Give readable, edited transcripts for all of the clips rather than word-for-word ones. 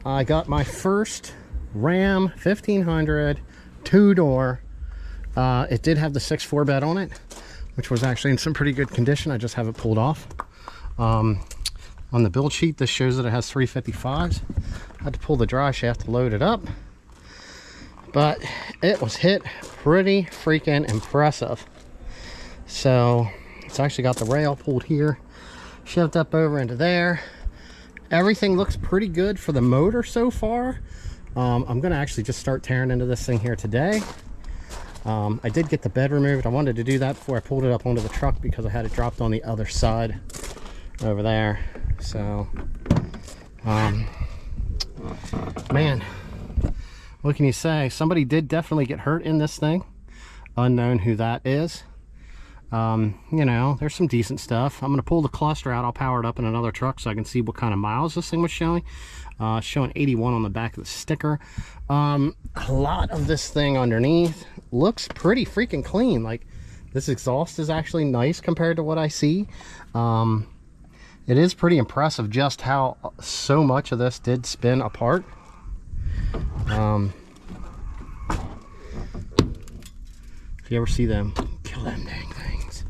I got my first Ram 1500 two-door. It did have the 6.4 bed on it, which was actually in some pretty good condition. I just have it pulled off. On the build sheet, this shows that it has 355s. I had to pull the dry shaft to load it up, but it was hit pretty freaking impressive. So it's actually got the rail pulled here, shoved up over into there. Everything looks pretty good for the motor so far. I'm gonna actually just start tearing into this thing here today. I did get the bed removed. I wanted to do that before I pulled it up onto the truck because I had it dropped on the other side over there. So man, what can you say? Somebody did definitely get hurt in this thing. Unknown who that is. You know, there's some decent stuff. I'm gonna pull the cluster out. I'll power it up in another truck so I can see what kind of miles this thing was showing. Showing 81 on the back of the sticker. A lot of this thing underneath looks pretty freaking clean. Like, this exhaust is actually nice compared to what I see. It is pretty impressive just how so much of this did spin apart. If you ever see them, kill them dang things.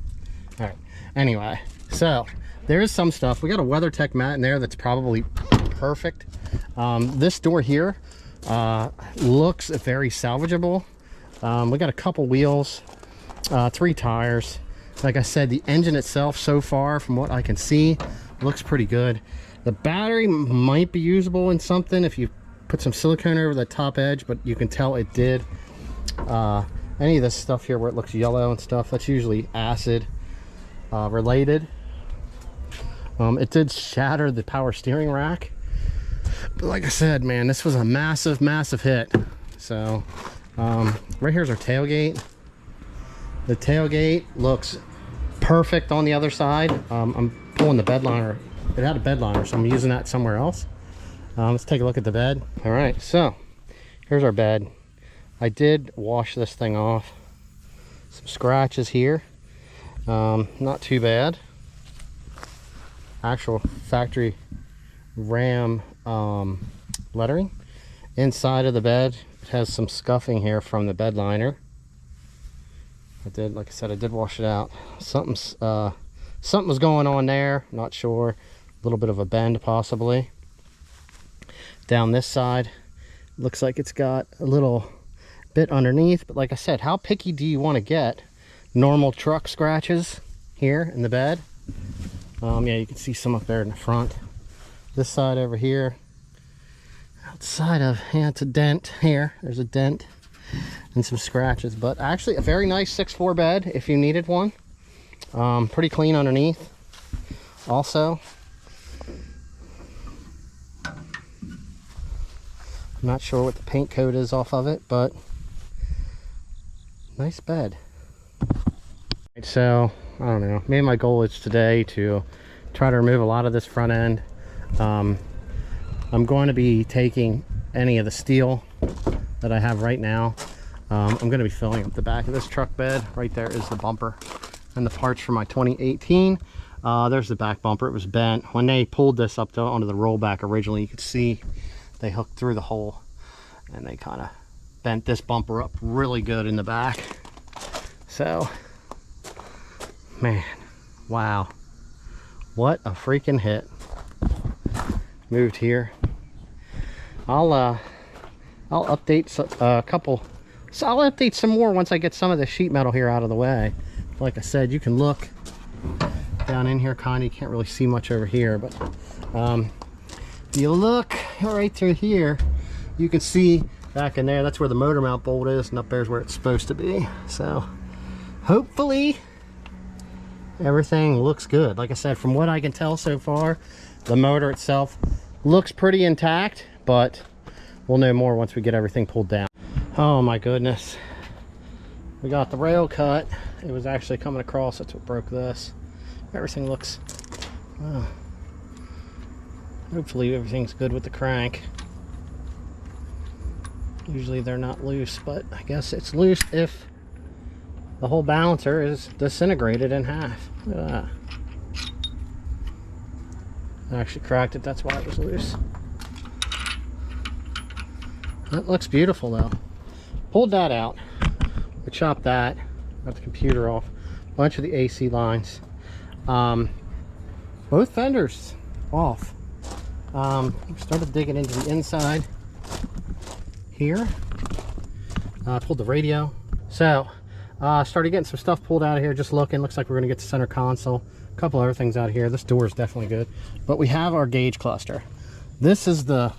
All right, anyway, so there is some stuff. We got a WeatherTech mat in there that's probably perfect. This door here looks very salvageable. We got a couple wheels, 3 tires. Like I said, the engine itself so far, from what I can see, looks pretty good. The battery might be usable in something if you put some silicone over the top edge, but you can tell it did. Any of this stuff here where it looks yellow and stuff, that's usually acid related. It did shatter the power steering rack, but like I said, man, this was a massive hit. So right here's our tailgate. The tailgate looks perfect on the other side. I'm pulling the bed liner. It had a bed liner, so I'm using that somewhere else. Let's take a look at the bed. All right, so here's our bed. I did wash this thing off. Some scratches here, not too bad. Actual factory Ram lettering. Inside of the bed, it has some scuffing here from the bed liner. Like I said, I did wash it out. Something was going on there, not sure. A little bit of a bend possibly. Down this side, looks like it's got a little bit underneath, but like I said, how picky do you want to get? Normal truck scratches here in the bed. Yeah, you can see some up there in the front. This side over here, outside of, yeah, it's a dent here. There's a dent and some scratches, but actually a very nice 6.4 bed if you needed one. Pretty clean underneath also. I'm not sure what the paint coat is off of it, but nice bed. So I don't know, maybe my goal is today to try to remove a lot of this front end. I'm going to be taking any of the steel that I have right now. I'm going to be filling up the back of this truck bed. Right there is the bumper and the parts for my 2018. There's the back bumper. It was bent when they pulled this up onto the rollback originally. You could see they hooked through the hole and they kind of bent this bumper up really good in the back. So man, wow, what a freaking hit. Moved here. I'll update a couple, so I'll update some more once I get some of the sheet metal here out of the way. Like I said, you can look down in here, kind of, you can't really see much over here, but if you look right through here, you can see back in there, that's where the motor mount bolt is, and up there's where it's supposed to be. So hopefully everything looks good. Like I said, from what I can tell so far, the motor itself looks pretty intact, but we'll know more once we get everything pulled down. Oh my goodness, we got the rail cut. It was actually coming across, that's what broke this. Everything looks, well, hopefully everything's good with the crank. Usually they're not loose, but I guess it's loose if the whole balancer is disintegrated in half. Look at that. I actually cracked it, that's why it was loose. That looks beautiful though. Pulled that out. We chopped that. Got the computer off. Bunch of the AC lines. Both fenders off. Started digging into the inside here. Pulled the radio. So started getting some stuff pulled out of here. Just looking. Looks like we're gonna get the center console. A couple other things out here. This door is definitely good. But we have our gauge cluster. This is the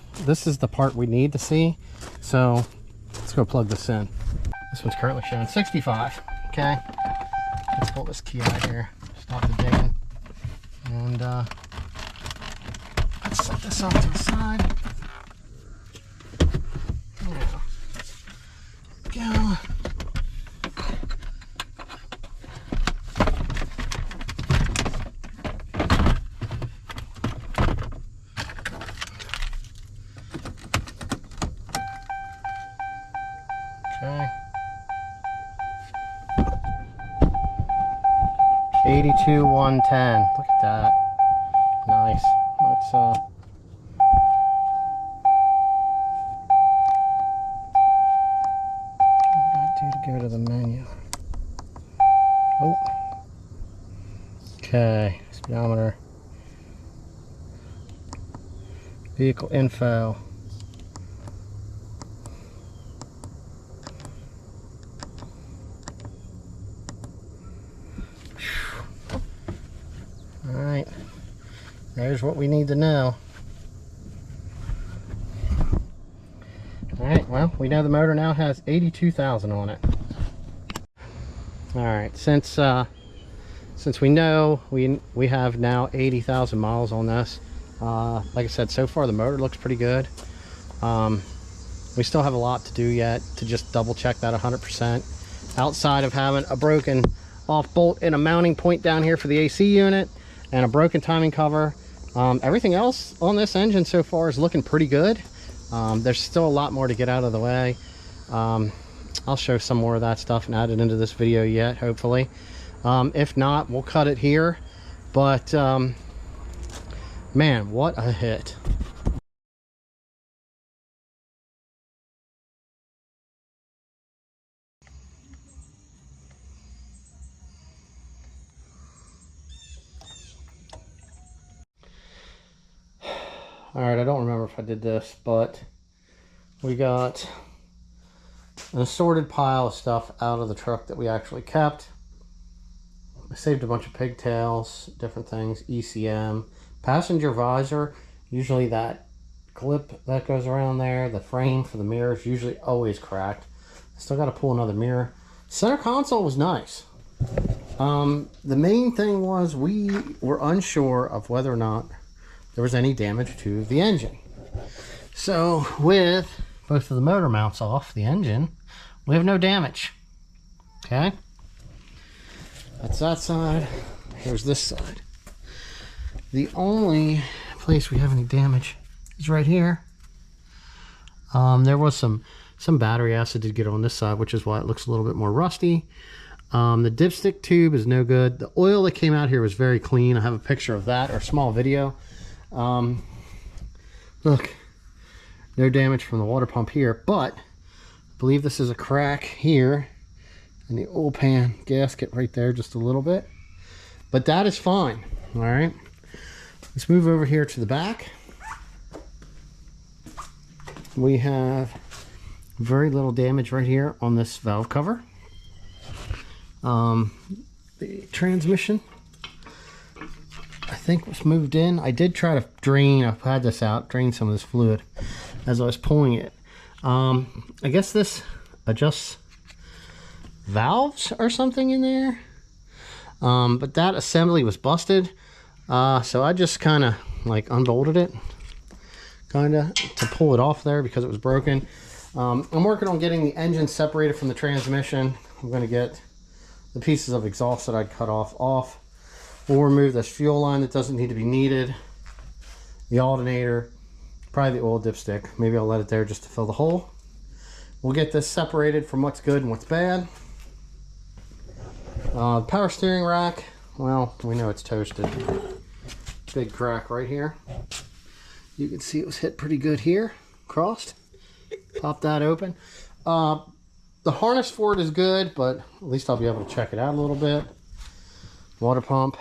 part we need to see. So let's go plug this in. This one's currently showing 65. Okay. Let's pull this key out here. Stop the digging. And let's set this off to the side. Now, go. Okay. 82,110. Look at that. Nice. Let's what do I do to go to the menu? Oh. Okay. Speedometer. Vehicle info. Alright, there's what we need to know. Alright, well, we know the motor now has 82,000 on it. Alright, since we know we have now 80,000 miles on this, like I said, so far the motor looks pretty good. We still have a lot to do yet to just double check that 100%. Outside of having a broken off bolt and a mounting point down here for the AC unit, and a broken timing cover. Everything else on this engine so far is looking pretty good. There's still a lot more to get out of the way. I'll show some more of that stuff and add it into this video yet, hopefully. If not, we'll cut it here. But man, what a hit. Alright, I don't remember if I did this, but we got an assorted pile of stuff out of the truck that we actually kept. I saved a bunch of pigtails, different things, ECM, passenger visor, usually that clip that goes around there, the frame for the mirror is usually always cracked. I still got to pull another mirror. Center console was nice. The main thing was we were unsure of whether or not there was any damage to the engine. So with both of the motor mounts off the engine, we have no damage. Okay, that's that side. Here's this side. The only place we have any damage is right here. There was some battery acid did get on this side, which is why it looks a little bit more rusty. The dipstick tube is no good. The oil that came out here was very clean. I have a picture of that, or a small video. Look, no damage from the water pump here, but I believe this is a crack here in the oil pan gasket right there, just a little bit, but that is fine. All right, let's move over here to the back. We have very little damage right here on this valve cover. The transmission, I think, was moved in. I did try to drain, I've had this out, drain some of this fluid as I was pulling it. I guess this adjusts valves or something in there. But that assembly was busted. So I just kind of like unbolted it to pull it off there because it was broken. I'm working on getting the engine separated from the transmission. I'm going to get the pieces of exhaust that I'd cut off. We'll remove this fuel line that doesn't need to be needed, the alternator, probably the oil dipstick. Maybe I'll let it there just to fill the hole. We'll get this separated from what's good and what's bad. Power steering rack, well, we know it's toasted. Big crack right here. You can see it was hit pretty good here, crossed. Pop that open. The harness for it is good, but at least I'll be able to check it out a little bit. Water pump.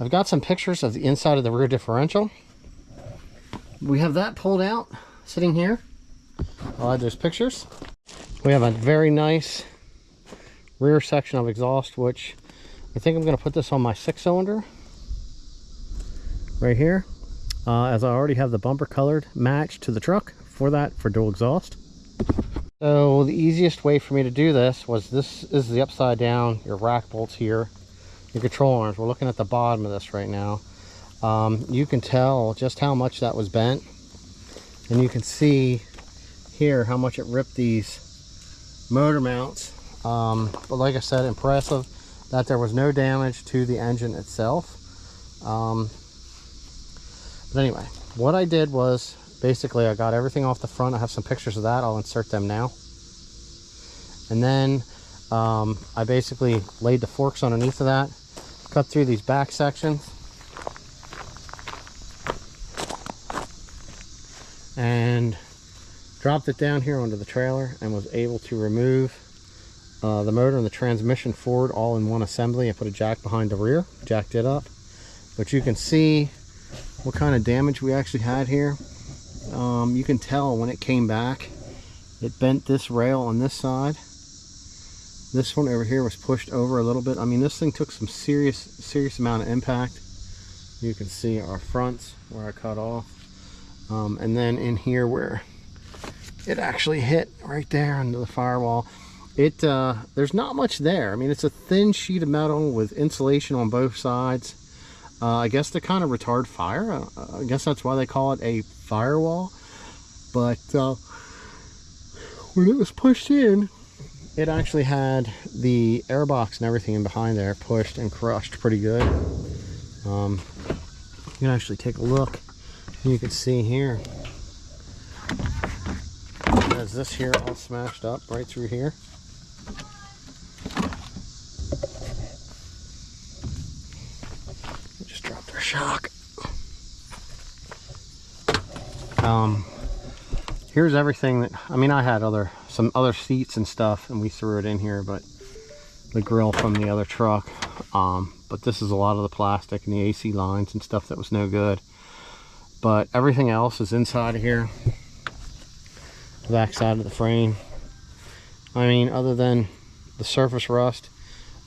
I've got some pictures of the inside of the rear differential. We have that pulled out, sitting here. I'll add those pictures. We have a very nice rear section of exhaust, which I think I'm going to put this on my 6-cylinder right here, as I already have the bumper colored matched to the truck for dual exhaust. So the easiest way for me to do this was, this is the upside down, your rack bolts here, your control arms. We're looking at the bottom of this right now. You can tell just how much that was bent, and you can see here how much it ripped these motor mounts. But like I said, impressive that there was no damage to the engine itself. But anyway, what I did was, basically I got everything off the front. I have some pictures of that. I'll insert them now. And then I basically laid the forks underneath of that, cut through these back sections, and dropped it down here onto the trailer, and was able to remove the motor and the transmission forward all in one assembly. I put a jack behind the rear, jacked it up. But you can see what kind of damage we actually had here. You can tell when it came back, it bent this rail on this side. This one over here was pushed over a little bit. I mean, this thing took some serious amount of impact. You can see our fronts where I cut off. And then in here where it actually hit right there under the firewall. There's not much there. I mean, it's a thin sheet of metal with insulation on both sides. I guess to kind of retard fire. I guess that's why they call it a firewall. But when it was pushed in, it actually had the airbox and everything in behind there pushed and crushed pretty good. You can actually take a look. You can see here, as this here all smashed up right through here. We just dropped our shock. Here's everything that, I mean, I had some other seats and stuff, and we threw it in here, but the grill from the other truck. But this is a lot of the plastic and the AC lines and stuff that was no good. But everything else is inside of here. The back side of the frame. I mean, other than the surface rust,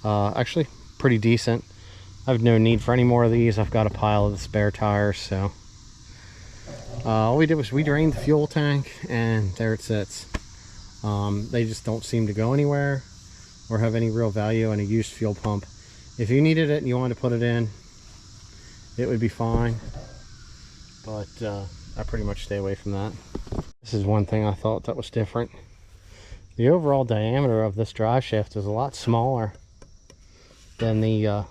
actually pretty decent. I have no need for any more of these. I've got a pile of the spare tires, so all we did was we drained the fuel tank, and there it sits. They just don't seem to go anywhere or have any real value in a used fuel pump. If you needed it and you wanted to put it in, it would be fine, but I pretty much stay away from that. This is one thing I thought that was different. The overall diameter of this drive shaft is a lot smaller than the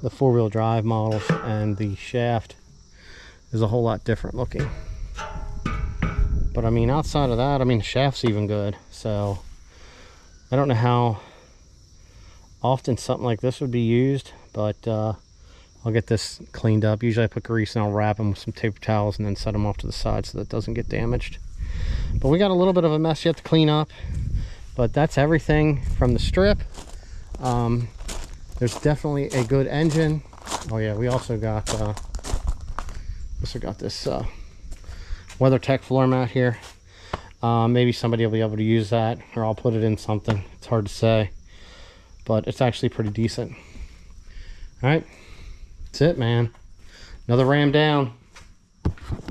four-wheel drive models, and the shaft is a whole lot different looking. But I mean, outside of that, I mean, the shaft's even good. So I don't know how often something like this would be used, but I'll get this cleaned up. Usually I put grease and I'll wrap them with some paper towels and then set them off to the side so that it doesn't get damaged. But we got a little bit of a mess yet to clean up, but that's everything from the strip. There's definitely a good engine. Oh yeah, we also got this WeatherTech floor mat here. Maybe somebody will be able to use that, or I'll put it in something. It's hard to say, but it's actually pretty decent. All right, that's it, man. Another ram down.